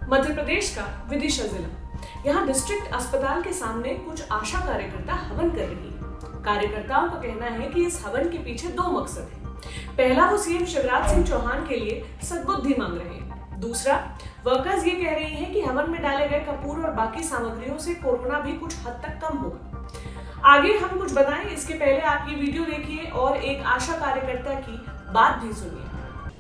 मध्य प्रदेश का विदिशा जिला। यहाँ डिस्ट्रिक्ट अस्पताल के सामने कुछ आशा कार्यकर्ता हवन कर रही है। कार्यकर्ताओं का कहना है कि इस हवन के पीछे दो मकसद हैं। पहला, वो सीएम शिवराज सिंह चौहान के लिए सद्बुद्धि मांग रहे हैं। दूसरा, वर्कर्स ये कह रही हैं कि हवन में डाले गए कपूर और बाकी सामग्रियों से कोरोना भी कुछ हद तक कम होगा। आगे हम कुछ बताएं, इसके पहले आप ये वीडियो देखिए और एक आशा कार्यकर्ता की बात भी सुनिए।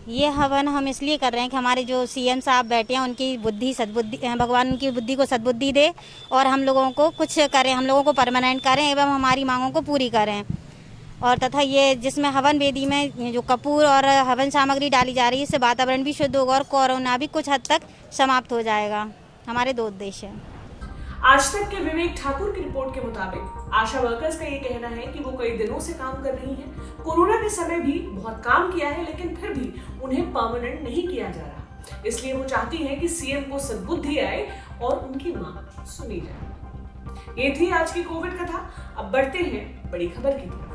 ये हवन हम इसलिए कर रहे हैं कि हमारे जो सीएम साहब बैठे हैं उनकी बुद्धि सद्बुद्धि, भगवान उनकी बुद्धि को सद्बुद्धि दे और हम लोगों को कुछ करें, हम लोगों को परमानेंट करें एवं हमारी मांगों को पूरी करें। और तथा ये जिसमें हवन वेदी में जो कपूर और हवन सामग्री डाली जा रही है, इससे वातावरण भी शुद्ध होगा और कोरोना भी कुछ हद तक समाप्त हो जाएगा। हमारे दो उद्देश्य हैं। आज तक के विवेक ठाकुर की रिपोर्ट के मुताबिक आशा वर्कर्स का ये कहना है कि वो कई दिनों से काम कर रही हैं। कोरोना के समय भी बहुत काम किया है, लेकिन फिर भी उन्हें परमानेंट नहीं किया जा रहा। इसलिए वो चाहती हैं कि सीएम को सद्बुद्धि आए और उनकी मांग सुनी जाए। ये थी आज की कोविड कथा। अब बढ़ते हैं बड़ी खबर की तरफ।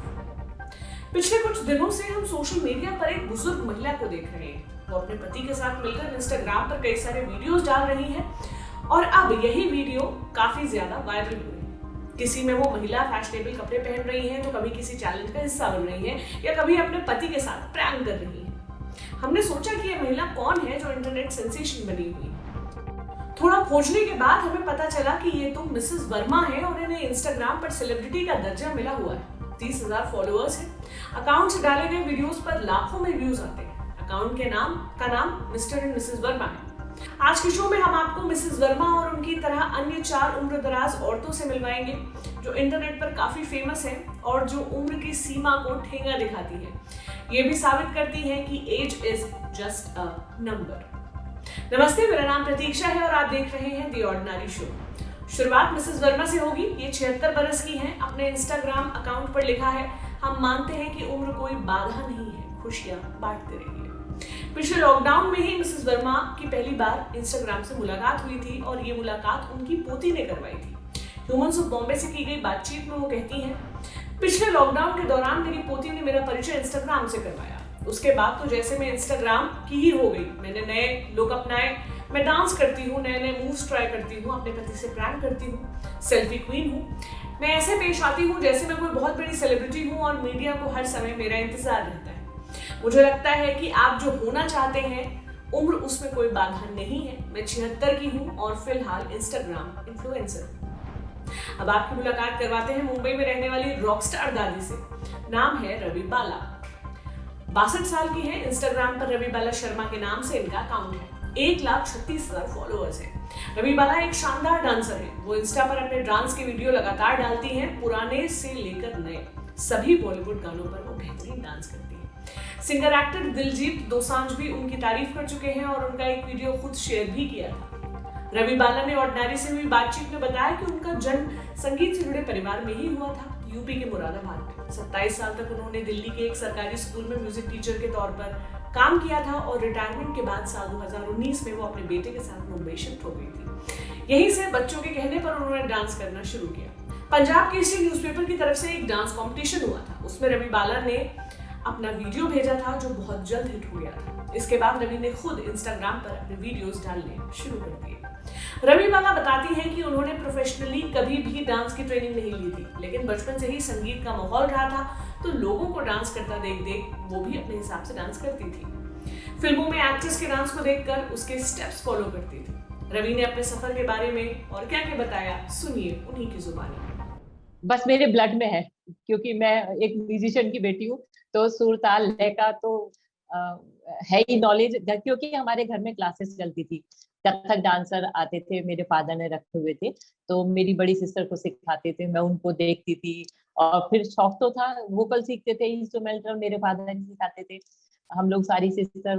पिछले कुछ दिनों से हम सोशल मीडिया पर एक बुजुर्ग महिला को देख रहे हैं। वो अपने पति के साथ मिलकर इंस्टाग्राम पर कई सारे वीडियोस डाल रही है और अब यही वीडियो काफी ज्यादा वायरल हुई है। किसी में वो महिला फैशनेबल कपड़े पहन रही है, तो कभी किसी चैलेंज का हिस्सा बन रही है या कभी अपने पति के साथ प्रैंक कर रही है। हमने सोचा कि ये महिला कौन है जो इंटरनेट सेंसेशन बनी हुई है। थोड़ा खोजने के बाद हमें पता चला कि ये तो मिसेस वर्मा है और इन्हें इंस्टाग्राम पर सेलिब्रिटी का दर्जा मिला हुआ है। 30,000 फॉलोअर्स हैं। अकाउंट से डाले गए वीडियोस पर लाखों में व्यूज आते हैं। अकाउंट के नाम मिस्टर एंड मिसेस वर्मा है। आज के शो में हम आपको मिसेस वर्मा और उनकी तरह अन्य 4 उम्रदराज औरतों से मिलवाएंगे जो इंटरनेट पर काफी फेमस हैं और जो उम्र की सीमा को ठेंगा दिखाती है। ये भी साबित करती है कि age is just a number. नमस्ते, मेरा नाम प्रतीक्षा है और आप देख रहे हैं द ऑर्डिनरी शो। शुरुआत मिसेस वर्मा से होगी। ये 76 बरस की हैं। अपने इंस्टाग्राम अकाउंट पर लिखा है, हम मानते हैं कि उम्र कोई बाधा नहीं है, खुशियां बांटते रहिए। पिछले लॉकडाउन में ही मिसेस वर्मा की पहली बार इंस्टाग्राम से मुलाकात हुई थी और ये मुलाकात उनकी पोती ने करवाई थी। ह्यूमन्स ऑफ बॉम्बे से की गई बातचीत में वो कहती हैं, पिछले लॉकडाउन के दौरान मेरी पोती ने मेरा परिचय इंस्टाग्राम से करवाया। उसके बाद तो जैसे मैं इंस्टाग्राम की ही हो गई। मैंने नए लोग अपनाए, मैं डांस करती हूँ, नए नए मूव्स ट्राई करती हूँ, अपने पति से प्रैंक करती हूँ, सेल्फी क्वीन हूँ। मैं ऐसे पेश आती हूँ जैसे मैं कोई बहुत बड़ी सेलिब्रिटी हूँ और मीडिया को हर समय मेरा इंतजार रहता है। मुझे लगता है कि आप जो होना चाहते हैं, उम्र उसमें कोई बाधा नहीं है। मैं 76 की हूँ और फिलहाल इंस्टाग्राम इन्फ्लुएंसर हूँ। अब आपकी मुलाकात करवाते हैं मुंबई में रहने वाली रॉकस्टार दादी से। नाम है रवि बाला। 62 साल की है। इंस्टाग्राम पर रवि बाला शर्मा के नाम से इनका अकाउंट है। 1,36,000 फॉलोअर्स हैं। रवि बाला एक शानदार डांसर है। वो इंस्टा पर अपने डांस के वीडियो लगातार डालती हैं। पुराने से लेकर नए सभी बॉलीवुड गानों पर वो बेहतरीन डांस करती है। सिंगर एक्टर दिलजीत दोसांझ भी उनकी तारीफ कर चुके हैं और उनका एक वीडियो खुद शेयर भी किया था। रवि बाला ने ऑर्डिनरी से हुई बातचीत में बताया कि उनका जन्म संगीत से जुड़े परिवार में ही हुआ था, यूपी के मुरादाबाद में। 27 साल तक उन्होंने दिल्ली के एक सरकारी स्कूल में म्यूजिक टीचर के तौर पर काम किया था और रिटायरमेंट के बाद साल 2019 में वो अपने बेटे के साथ मुंबई शिफ्ट हो गई थी। यहीं से बच्चों के कहने पर उन्होंने डांस करना शुरू किया। पंजाब केसरी न्यूज़पेपर की तरफ से एक डांस कॉम्पिटिशन हुआ था। उसमें रवि बाला ने अपना वीडियो भेजा था जो बहुत जल्द हिट हो गया था। इसके बाद रवि ने खुद इंस्टाग्राम पर अपने वीडियोस डालने शुरू कर दिए। रवि बाला बताती हैं कि उन्होंने प्रोफेशनली कभी भी डांस की ट्रेनिंग नहीं ली थी, लेकिन बचपन से ही संगीत का माहौल रहा था, तो लोगों को डांस करता देख देख वो भी अपने हिसाब से डांस करती थी। फिल्मों में एक्ट्रेस के डांस को देखकर उसके स्टेप्स फॉलो करती थी। रवि ने अपने सफर के बारे में और क्या क्या बताया, सुनिए उन्हीं की जुबानी। बस मेरे ब्लड में है, क्योंकि मैं एक म्यूजिशियन की बेटी हूँ, तो सुर ताल लय का तो है ही नॉलेज। क्योंकि हमारे घर में क्लासेस चलती थी, कथक डांसर आते थे, मेरे फादर ने रखे हुए थे, तो मेरी बड़ी सिस्टर को सिखाते थे, मैं उनको देखती थी। और फिर शौक तो था, वोकल सीखते थे, इंस्ट्रूमेंटल मेरे फादर ने सिखाते थे। हम लोग सारी सिस्टर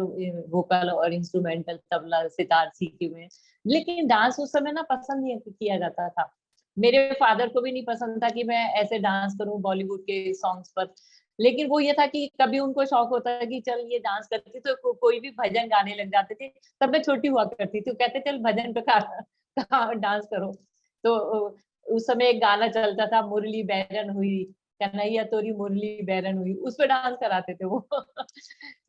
वोकल और इंस्ट्रूमेंटल, तबला सितार सीखे हुए हैं। लेकिन डांस उस समय ना पसंद नहीं किया जाता था। मेरे फादर को भी नहीं पसंद था कि मैं ऐसे डांस करूं बॉलीवुड के सॉन्ग्स पर। लेकिन वो ये था कि कभी उनको शौक होता है कि चल ये डांस करती, तो कोई भी भजन गाने लग जाते थे। तब मैं छोटी हुआ करती थी, तो कहते चल भजन पे डांस करो। तो उस समय एक गाना चलता था, मुरली बैरन हुई कन्हैया तोरी मुरली बैरन हुई, उस पे डांस कराते थे वो।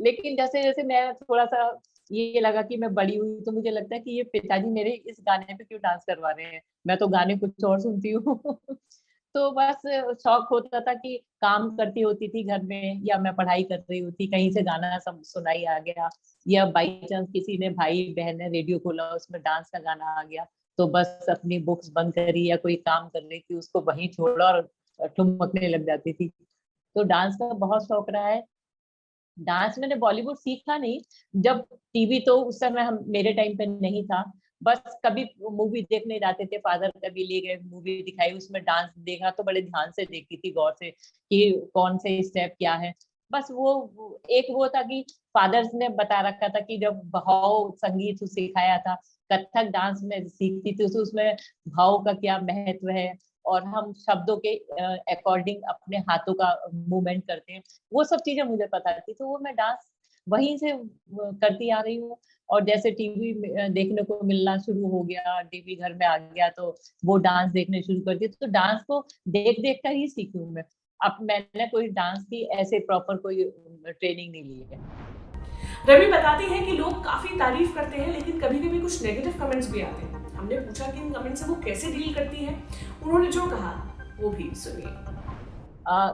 लेकिन जैसे जैसे मैं थोड़ा सा ये लगा कि मैं बड़ी हुई, तो मुझे लगता है कि ये पिताजी मेरे इस गाने पे क्यों डांस करवा रहे हैं, मैं तो गाने कुछ और सुनती हूँ। तो बस शौक होता था कि काम करती होती थी घर में, या मैं पढ़ाई कर रही होती, कहीं से गाना सुनाई आ गया, या बाई चांस किसी ने भाई बहन ने रेडियो खोला, उसमें डांस का गाना आ गया, तो बस अपनी बुक्स बंद करी या कोई काम कर रही थी उसको वहीं छोड़ा और ठुमकने लग जाती थी। तो डांस का बहुत शौक रहा है। डांस मैंने बॉलीवुड सीखा नहीं, जब टीवी तो उस समय हम मेरे टाइम पे नहीं था, बस कभी मूवी देखने जाते थे, फादर कभी ले गए, मूवी दिखाई, उसमें डांस देखा तो बड़े ध्यान से देखती थी, गौर से कि कौन से स्टेप क्या है। बस वो एक वो था कि फादर्स ने बता रखा था कि जब भाव संगीत सिखाया था, कथक डांस में सीखती थी तो उसमें भाव का क्या महत्व है, और हम शब्दों के अकॉर्डिंग अपने हाथों का मूवमेंट करते हैं, वो सब चीजें मुझे पता थी, तो वो मैं डांस वहीं से करती आ रही हूँ। और जैसे टीवी देखने को मिलना शुरू हो गया, टीवी घर में आ गया, तो वो डांस देखने शुरू कर दिया, तो डांस को देख देख कर ही सीखी हूँ मैं। अब मैंने कोई डांस की ऐसे प्रॉपर कोई ट्रेनिंग नहीं ली है। रवि बताती हैं कि लोग काफी तारीफ करते हैं, लेकिन कभी-कभी कुछ नेगेटिव कमेंट्स भी आते हैं। हमने पूछा कि इन कमेंट से वो कैसे डील करती हैं। उन्होंने जो कहा वो भी सुनिए।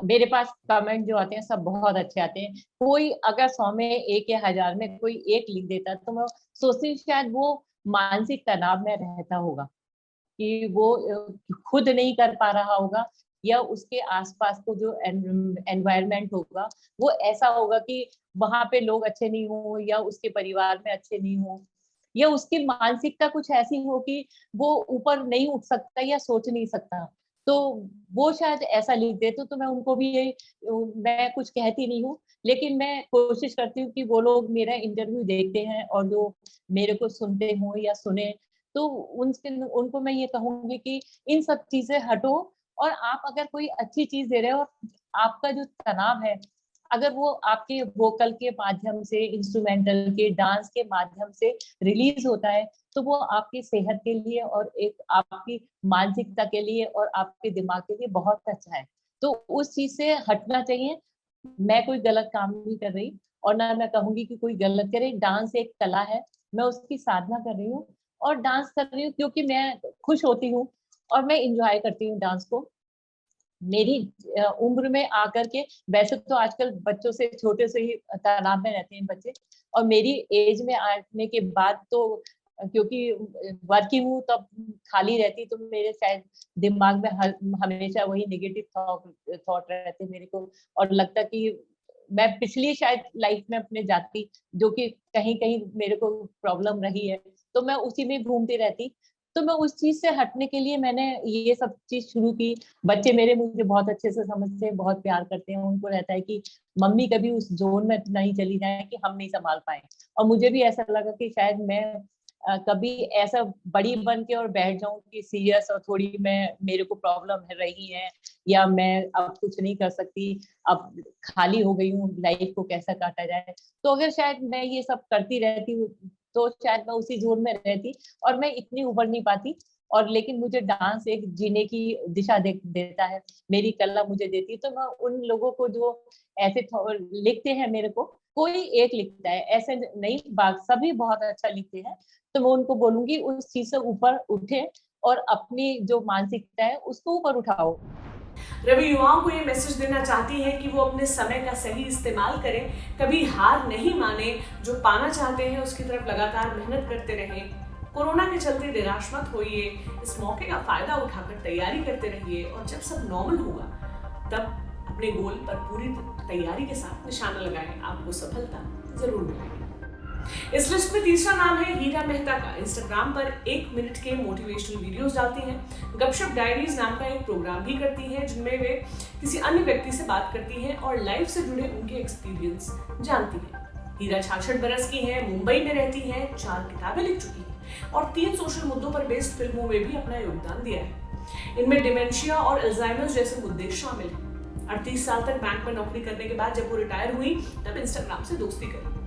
मेरे पास कमेंट जो आते हैं सब बहुत अच्छे आते हैं। कोई अगर 100 में 1 या 1000 में कोई एक लिख देता है, तो मैं सोचती हूँ शायद वो मानसिक तनाव में रहता होगा, कि वो खुद नहीं कर पा रहा होगा, या उसके आसपास को जो एनवायरनमेंट होगा वो ऐसा होगा कि वहां पे लोग अच्छे नहीं हो, या उसके परिवार में अच्छे नहीं हो, या उसकी मानसिकता कुछ ऐसी हो कि वो ऊपर नहीं उठ सकता या सोच नहीं सकता। तो वो शायद ऐसा लिख देते, तो मैं उनको भी ये मैं कुछ कहती नहीं हूँ, लेकिन मैं कोशिश करती हूँ कि वो लोग मेरा इंटरव्यू देखते हैं और जो मेरे को सुनते हो या सुने, तो उनको मैं ये कहूँगी कि इन सब चीज़ से हटो, और आप अगर कोई अच्छी चीज़ दे रहे हो, आपका जो तनाव है, अगर वो आपके वोकल के माध्यम से, इंस्ट्रूमेंटल के, डांस के माध्यम से रिलीज़ होता है, तो वो आपकी सेहत के लिए और एक आपकी मानसिकता के लिए और आपके दिमाग के लिए बहुत अच्छा है। तो उस चीज़ से हटना चाहिए। मैं कोई गलत काम नहीं कर रही, और ना मैं कहूँगी कि कोई गलत करे। डांस एक कला है, मैं उसकी साधना कर रही हूँ, और डांस कर रही हूँ क्योंकि मैं खुश होती हूँ और मैं एन्जॉय करती हूँ डांस को। मेरी उम्र में आकर के, वैसे तो आजकल बच्चों से, छोटे से ही तालाब में रहते हैं बच्चे, और मेरी एज में आने के बाद तो क्योंकि वर्किंग हूँ, तब खाली रहती, तो मेरे शायद दिमाग में हमेशा वही नेगेटिव थॉट रहते मेरे को, और लगता कि मैं पिछली शायद लाइफ में अपने जाती, जो कि कहीं कहीं मेरे को प्रॉब्लम रही है, तो मैं उसी में घूमती रहती। तो मैं उस चीज़ से हटने के लिए मैंने ये सब चीज़ शुरू की। बच्चे मेरे मुझे बहुत अच्छे से समझते हैं, बहुत प्यार करते हैं। उनको रहता है कि मम्मी कभी उस ज़ोन में नहीं चली जाए कि हम नहीं सँभाल पाएँ। और मुझे भी ऐसा लगा कि शायद मैं कभी ऐसा बड़ी बन के और बैठ जाऊँ कि सीरियस, और थोड़ी मैं, मेरे को प्रॉब्लम है रही है, या मैं अब कुछ नहीं कर सकती, अब खाली हो गई हूँ, लाइफ़ को कैसा काटा जाए। तो अगर शायद मैं ये सब करती रहती हूँ, तो शायद मैं उसी ज़ोन में रहती और मैं इतनी उभर नहीं पाती। और लेकिन मुझे डांस एक जीने की दिशा देता है, मेरी कला मुझे देती है। तो मैं उन लोगों को जो ऐसे लिखते हैं मेरे को, कोई एक लिखता है, ऐसे नहीं, सभी बहुत अच्छा लिखते हैं। तो मैं उनको बोलूँगी उस चीज़ से ऊपर उठें, और अपनी जो मानसिकता है उसको ऊपर उठाओ। रवि युवाओं को ये मैसेज देना चाहती हैं कि वो अपने समय का सही इस्तेमाल करें, कभी हार नहीं माने, जो पाना चाहते हैं उसकी तरफ लगातार मेहनत करते रहें। कोरोना के चलते निराश मत होइए, इस मौके का फायदा उठाकर तैयारी करते रहिए, और जब सब नॉर्मल होगा तब अपने गोल पर पूरी तैयारी के साथ निशाना लगाएं, आपको सफलता जरूर मिलेगी। इस लिस्ट में तीसरा नाम है हीरा मेहता का। इंस्टाग्राम पर 1 मिनट के मोटिवेशनल वीडियोस डालती हैं। गपशप डायरीज नाम का एक प्रोग्राम भी करती हैं, जिनमें वे किसी अन्य व्यक्ति से बात करती हैं और लाइफ से जुड़े उनके एक्सपीरियंस जानती हैं। हीरा 66 बरस की हैं, मुंबई में रहती हैं, 4 किताबें लिख चुकी हैं और 3 सोशल मुद्दों पर बेस्ड फिल्मों में भी अपना योगदान दिया है। इनमें डिमेंशिया और अल्जाइमर्स जैसे मुद्दे शामिल हैं। 38 साल तक बैंक में नौकरी करने के बाद जब वो रिटायर हुई, तब इंस्टाग्राम से दोस्ती करी।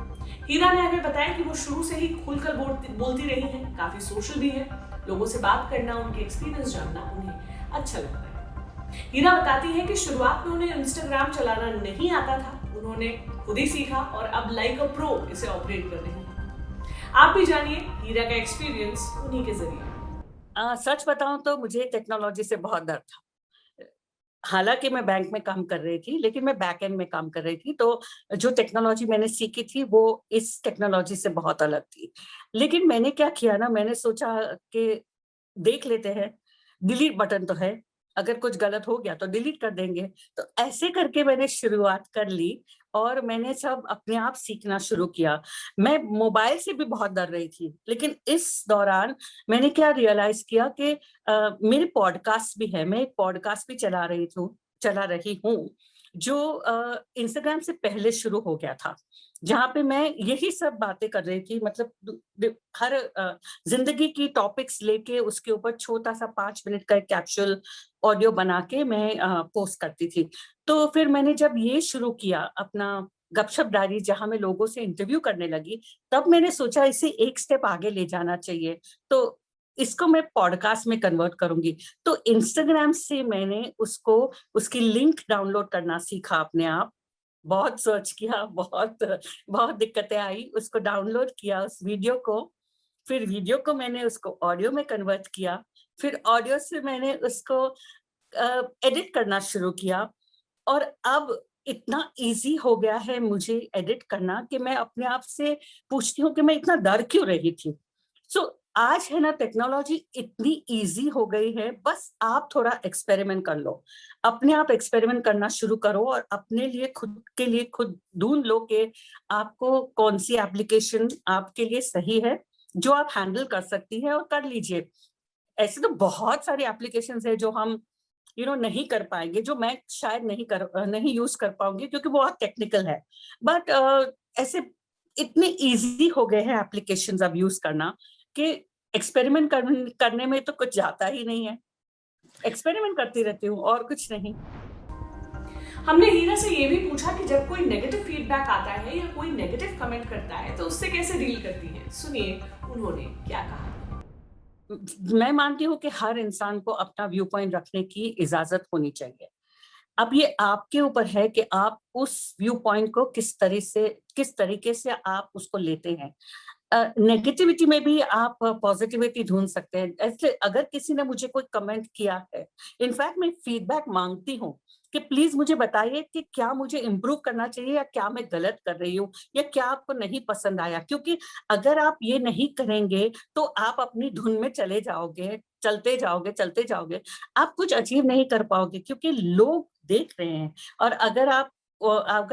हीरा ने हमें बताया कि वो शुरू से ही खुलकर बोलती रही हैं, काफी सोशल भी हैं, लोगों से बात करना, उनके एक्सपीरियंस जानना उन्हें अच्छा लगता है। हीरा बताती है कि शुरुआत में उन्हें इंस्टाग्राम चलाना नहीं आता था। उन्होंने खुद ही सीखा और अब लाइक अ प्रो इसे ऑपरेट कर रही है। आप भी जानिए हीरा का एक्सपीरियंस उन्हीं के जरिए। सच बताऊं तो मुझे टेक्नोलॉजी से बहुत डर था। हालांकि मैं बैंक में काम कर रही थी, लेकिन मैं बैक एंड में काम कर रही थी, तो जो टेक्नोलॉजी मैंने सीखी थी वो इस टेक्नोलॉजी से बहुत अलग थी। लेकिन मैंने क्या किया ना, मैंने सोचा कि देख लेते हैं, डिलीट बटन तो है, अगर कुछ गलत हो गया तो डिलीट कर देंगे। तो ऐसे करके मैंने शुरुआत कर ली और मैंने सब अपने आप सीखना शुरू किया। मैं मोबाइल से भी बहुत डर रही थी, लेकिन इस दौरान मैंने क्या रियलाइज किया कि मेरे पॉडकास्ट भी है, मैं एक पॉडकास्ट भी चला रही हूँ जो इंस्टाग्राम से पहले शुरू हो गया था, जहाँ पे मैं यही सब बातें कर रही थी। मतलब हर जिंदगी की टॉपिक्स लेके उसके ऊपर छोटा सा 5 मिनट का एक कैप्सूल ऑडियो बना के मैं पोस्ट करती थी। तो फिर मैंने जब ये शुरू किया अपना गपशप डायरी, जहां मैं लोगों से इंटरव्यू करने लगी, तब मैंने सोचा इसे एक स्टेप आगे ले जाना चाहिए, तो इसको मैं पॉडकास्ट में कन्वर्ट करूंगी। तो इंस्टाग्राम से मैंने उसकी लिंक डाउनलोड करना सीखा अपने आप। बहुत सर्च किया, बहुत दिक्कतें आई, उसको डाउनलोड किया उस वीडियो को, फिर वीडियो को मैंने उसको ऑडियो में कन्वर्ट किया, फिर ऑडियो से मैंने उसको एडिट करना शुरू किया। और अब इतना इजी हो गया है मुझे एडिट करना कि मैं अपने आप से पूछती हूँ कि मैं इतना डर क्यों रही थी। आज है ना, टेक्नोलॉजी इतनी इजी हो गई है, बस आप थोड़ा एक्सपेरिमेंट कर लो, अपने आप एक्सपेरिमेंट करना शुरू करो और अपने लिए खुद ढूंढ लो कि आपको कौन सी एप्लीकेशन आपके लिए सही है, जो आप हैंडल कर सकती है, और कर लीजिए। ऐसे तो बहुत सारी एप्लीकेशंस है जो हम नहीं कर पाएंगे, जो मैं शायद नहीं यूज कर पाऊंगी क्योंकि बहुत टेक्निकल है, बट ऐसे इतने इजी हो गए हैं एप्लीकेशंस अब यूज करना कि एक्सपेरिमेंट करने में तो कुछ जाता ही नहीं है। एक्सपेरिमेंट करती रहती हूँ और कुछ नहीं। हमने हीरा से ये भी पूछा कि जब कोई नेगेटिव फीडबैक आता है या कोई नेगेटिव कमेंट करता है तो उससे कैसे डील करती है। सुनिए उन्होंने क्या कहा। मैं मानती हूँ कि हर इंसान को अपना व्यू पॉइंट रखने की इजाजत होनी चाहिए। अब ये आपके ऊपर है कि आप उस व्यू पॉइंट को किस तरीके से आप उसको लेते हैं। नेगेटिविटी में भी आप पॉजिटिविटी ढूंढ सकते हैं। ऐसे अगर किसी ने मुझे कोई कमेंट किया है, इनफैक्ट मैं फीडबैक मांगती हूँ कि प्लीज मुझे बताइए कि क्या मुझे इम्प्रूव करना चाहिए या क्या मैं गलत कर रही हूँ या क्या आपको नहीं पसंद आया। क्योंकि अगर आप ये नहीं करेंगे तो आप अपनी धुन में चलते जाओगे, आप कुछ अचीव नहीं कर पाओगे क्योंकि लोग देख रहे हैं। और अगर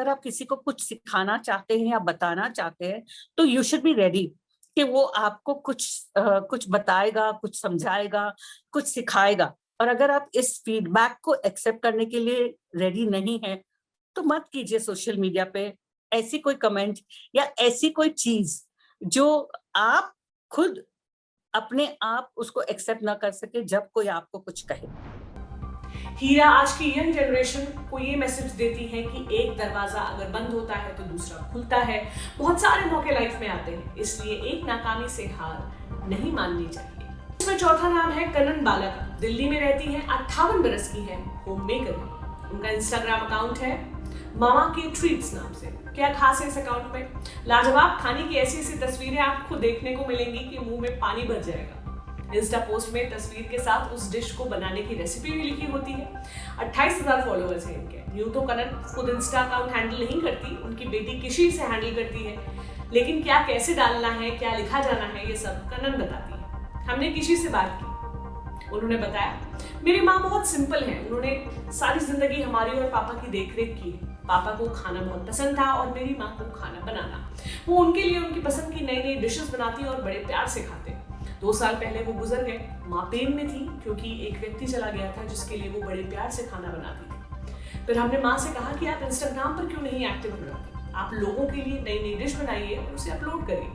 आप किसी को कुछ सिखाना चाहते हैं या बताना चाहते हैं तो यू शुड बी रेडी कि वो आपको कुछ बताएगा, कुछ समझाएगा, कुछ सिखाएगा। और अगर आप इस फीडबैक को एक्सेप्ट करने के लिए रेडी नहीं है तो मत कीजिए सोशल मीडिया पे ऐसी कोई कमेंट या ऐसी कोई चीज जो आप खुद अपने आप उसको एक्सेप्ट ना कर सके जब कोई आपको कुछ कहे। हीरा आज की यंग जनरेशन को ये मैसेज देती है कि एक दरवाजा अगर बंद होता है तो दूसरा खुलता है। बहुत सारे मौके लाइफ में आते हैं, इसलिए एक नाकामी से हार नहीं माननी चाहिए। इसमें चौथा नाम है कनन बाला का। दिल्ली में रहती हैं, 58 बरस की है, होम मेकर है। उनका इंस्टाग्राम अकाउंट है मामा के ट्रीट्स नाम से। क्या खास है इस अकाउंट में? लाजवाब खाने की ऐसी तस्वीरें आपको देखने को मिलेंगी कि मुंह में पानी भर जाएगा। इंस्टा पोस्ट में तस्वीर के साथ उस डिश को बनाने की रेसिपी भी लिखी होती है। 28,000 फॉलोअर्स हैं इनके। यूं तो कनन खुद इंस्टा अकाउंट हैंडल नहीं करती, उनकी बेटी किशी से हैंडल करती है, लेकिन क्या कैसे डालना है, क्या लिखा जाना है, ये सब कनन बताती है। हमने किशी से बात की, उन्होंने बताया मेरी माँ बहुत सिंपल है, उन्होंने सारी जिंदगी हमारी और पापा की देखरेख की है। पापा को खाना बहुत पसंद था और मेरी माँ को खाना बनाना। वो उनके लिए उनकी पसंद की नई नई डिशेस बनाती और बड़े प्यार से खाते। 2 साल पहले वो गुजर गए। माँ पेन में थी क्योंकि एक व्यक्ति चला गया था जिसके लिए वो बड़े प्यार से खाना बनाती थी। फिर हमने माँ से कहा कि आप इंस्टाग्राम पर क्यों नहीं एक्टिव हो जाते, आप लोगों के लिए नई नई डिश बनाइए और उसे अपलोड करिए।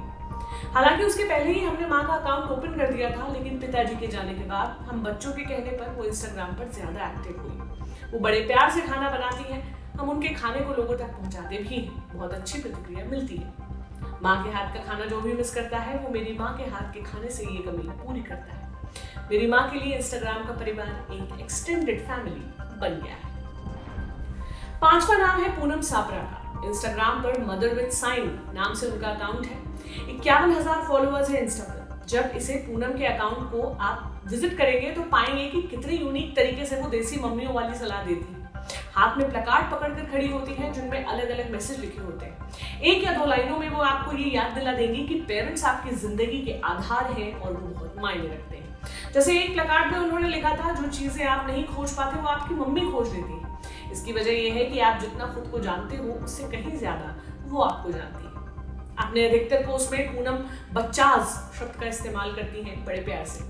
हालांकि उसके पहले ही हमने माँ का अकाउंट ओपन कर दिया था, लेकिन पिताजी के जाने के बाद हम बच्चों के कहने पर वो इंस्टाग्राम पर ज्यादा एक्टिव हुई। वो बड़े प्यार से खाना बनाती है, हम उनके खाने को लोगों तक पहुंचाते भी हैं। बहुत अच्छी प्रतिक्रिया मिलती है। माँ के हाथ का खाना जो भी मिस करता है वो मेरी माँ के हाथ के खाने से ये कमी पूरी करता है। मेरी माँ के लिए इंस्टाग्राम का परिवार एक एक्सटेंडेड फैमिली बन गया है। 5वां नाम है पूनम साबरा का। इंस्टाग्राम पर मदर विद साइन नाम से उनका अकाउंट है। 51,000 फॉलोअर्स है इंस्टा पर। जब इसे पूनम के अकाउंट को आप विजिट करेंगे तो पाएंगे कि कितने यूनिक तरीके से वो देसी मम्मियों वाली सलाह देती है। हाथ में प्लकार्ड पकड़कर खड़ी होती हैं जिनमें अलग अलग मैसेज लिखे होते हैं। 1 या 2 लाइनों में वो आपको ये याद दिला देंगी कि पेरेंट्स आपकी जिंदगी के आधार हैं और वो बहुत मायने रखते हैं। जैसे एक प्लकार्ड में उन्होंने लिखा था, जो चीजें आप नहीं खोज पाते वो आपकी मम्मी खोज देती है। इसकी वजह यह है कि आप जितना खुद को जानते हो उससे कहीं ज्यादा वो आपको जानती है। अपने अधिकतर पोस्ट में पूनम बच्चाज शब्द का इस्तेमाल करती हैं बड़े प्यार से।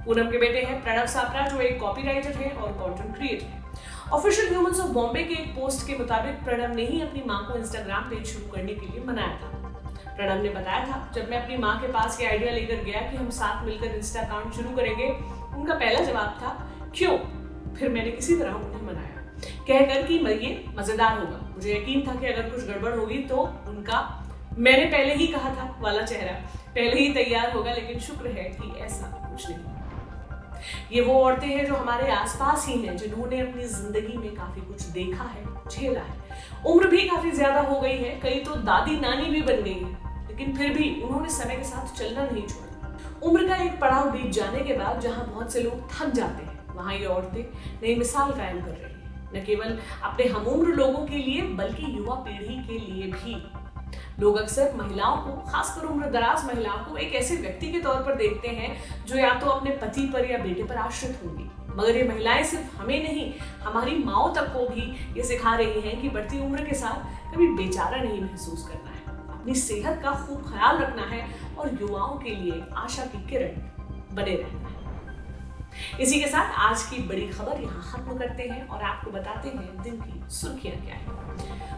पूनम के बेटे हैं प्रणव सापरा, जो एक कॉपीराइटर है और कंटेंट क्रिएटर है। ऑफिशियल ह्यूमंस ऑफ बॉम्बे के एक पोस्ट के मुताबिक प्रणव ने ही अपनी मां को इंस्टाग्राम पेज शुरू करने के लिए मनाया था। प्रणव ने बताया था, जब मैं अपनी मां के पास ये आइडिया लेकर गया कि हम साथ मिलकर इंस्टा अकाउंट शुरू करेंगे, उनका पहला जवाब था क्यों। फिर मैंने किसी तरह उन्हें मनाया, कहकर कि ये मजेदार होगा। मुझे यकीन था कि अगर कुछ गड़बड़ होगी तो उनका मैंने पहले ही कहा था वाला चेहरा पहले ही तैयार होगा, लेकिन शुक्र है कि ऐसा कुछ नहीं। ये वो औरतें हैं जो हमारे आसपास ही हैं, जिन्होंने अपनी जिंदगी में काफी कुछ देखा है, झेला है। उम्र भी काफी ज्यादा हो गई है, कई तो दादी नानी भी बन गई है, लेकिन फिर भी उन्होंने समय के साथ चलना नहीं छोड़ा। उम्र का एक पड़ाव बीत जाने के बाद जहां बहुत से लोग थक जाते हैं, वहां ये औरतें नई मिसाल कायम कर रही हैं। न केवल अपने हमउम्र लोगों के लिए बल्कि युवा पीढ़ी के लिए भी। लोग अक्सर महिलाओं को, खासकर उम्र दराज महिलाओं को, एक ऐसे व्यक्ति के तौर पर देखते हैं जो या तो अपने पति पर या बेटे पर आश्रित होंगी। मगर ये महिलाएं सिर्फ हमें नहीं, हमारी माओं तक को भी ये सिखा रही हैं कि बढ़ती उम्र के साथ कभी बेचारा नहीं महसूस करना है, अपनी सेहत का खूब ख्याल रखना है और युवाओं के लिए आशा की किरण बने रहना है। इसी के साथ आज की बड़ी खबर यहाँ खत्म करते हैं और आपको बताते हैं दिन की सुर्खियां क्या है।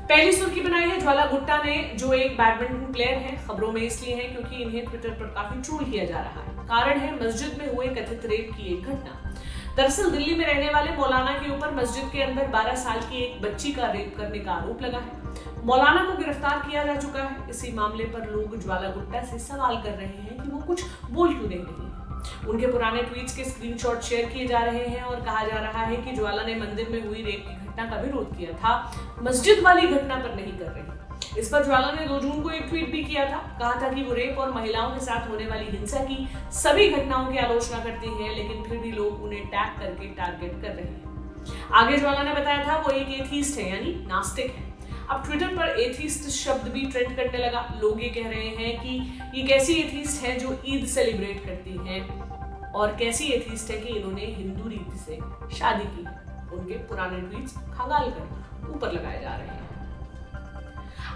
पहली सुर्खी बनाई है ज्वाला गुट्टा ने, जो एक बैडमिंटन प्लेयर है। खबरों में इसलिए है क्योंकि इन्हें ट्विटर पर काफी ट्रोल किया जा रहा है। कारण है मस्जिद में हुए कथित रेप की एक घटना। दरअसल दिल्ली में रहने वाले मौलाना के ऊपर मस्जिद के अंदर 12 साल की एक बच्ची का रेप करने का आरोप लगा है। मौलाना को गिरफ्तार किया जा चुका है। इसी मामले पर लोग ज्वाला गुट्टा से सवाल कर रहे हैं कि वो कुछ बोल क्यों नहीं रही है। उनके पुराने ट्वीट्स के स्क्रीनशॉट शेयर किए जा रहे हैं और कहा जा रहा है कि ज्वाला ने मंदिर में हुई रेप की घटना का विरोध किया था, मस्जिद वाली घटना पर नहीं कर रही। इस पर ज्वाला ने 2 जून को एक ट्वीट भी किया था। कहा था कि वो रेप और महिलाओं के साथ होने वाली हिंसा की सभी घटनाओं की आलोचना करती हैं, लेकिन फिर भी लोग उन्हें टैग करके टारगेट कर रहे हैं। आगे ज्वाला ने बताया था वो एक एथीस्ट है, यानी नास्तिक है। अब ट्विटर पर एथीस्ट शब्द भी ट्रेंड करने लगा। लोग ये कह रहे हैं कि ये कैसी एथीस्ट है जो ईद सेलिब्रेट करती है, और कैसी एथीस्ट है कि इन्होंने हिंदू रीति से शादी की है। उनके पुराने ट्वीट्स खंगाल कर ऊपर लगाए जा रहे हैं।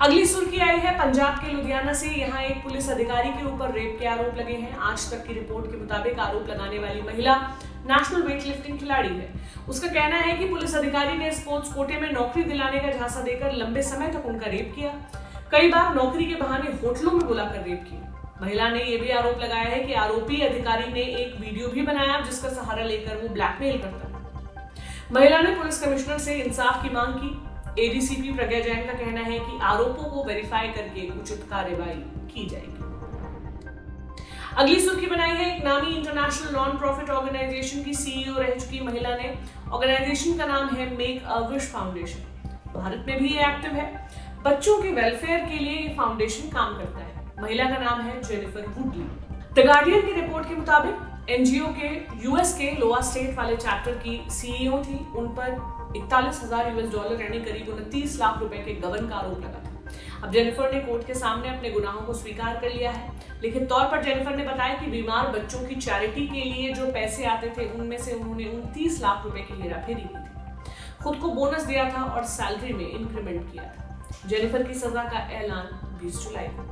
अगली सुर्खी आई है पंजाब के लुधियाना से। यहाँ एक पुलिस अधिकारी के ऊपर रेप के आरोप लगे हैं। आज तक की रिपोर्ट के मुताबिक आरोप लगाने वाली महिला नेशनल वेटलिफ्टिंग खिलाड़ी है। उसका कहना है कि पुलिस अधिकारी ने स्पोर्ट्स कोटे में नौकरी दिलाने का झांसा देकर लंबे समय तक उनका रेप किया। कई बार नौकरी के बहाने होटलों में बुलाकर रेप किया। महिला ने यह भी आरोप लगाया है कि आरोपी अधिकारी ने एक वीडियो भी बनाया जिसका सहारा लेकर वो ब्लैकमेल करता है। महिला ने पुलिस कमिश्नर से इंसाफ की मांग की। एडीसीपी प्रज्ञा जैन का कहना है कि आरोपों को वेरीफाई करके उचित कार्रवाई की जाएगी। अगली सुर्खी बनाई है एक नामी इंटरनेशनल नॉन प्रॉफिट ऑर्गेनाइजेशन की सीईओ रह चुकी महिला ने। ऑर्गेनाइजेशन का नाम है make a wish foundation. Bharat में भी ये एक्टिव है। बच्चों के वेलफेयर के लिए ये फाउंडेशन काम करता है। महिला का नाम है जेनिफर वुडली। द गार्डियन की रिपोर्ट के मुताबिक एनजीओ के यूएस के लोआ स्टेट वाले चैप्टर की सीईओ थी। उन पर $41,000 यानी करीब 29 लाख रुपए के गबन का आरोप लगा था। अब जेनिफर ने कोर्ट के सामने अपने गुनाहों को स्वीकार कर लिया है। लिखित तौर पर जेनिफर ने बताया कि बीमार बच्चों की चैरिटी के लिए जो पैसे आते थे उनमें से उन्होंने 29 लाख रुपए की हेराफेरी की थी। खुद को बोनस दिया था और सैलरी में इंक्रीमेंट किया था। जेनिफर की सजा का ऐलान 20 जुलाई को।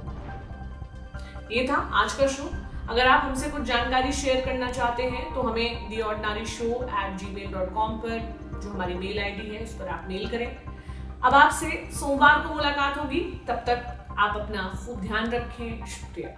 ये था आज का शो। अगर आप हमसे कुछ जानकारी शेयर करना चाहते हैं तो हमें theordinaryshow@gmail.com पर, जो हमारी मेल आईडी है, उस पर आप मेल करें। अब आपसे सोमवार को मुलाकात होगी। तब तक आप अपना खूब ध्यान रखें। शुक्रिया।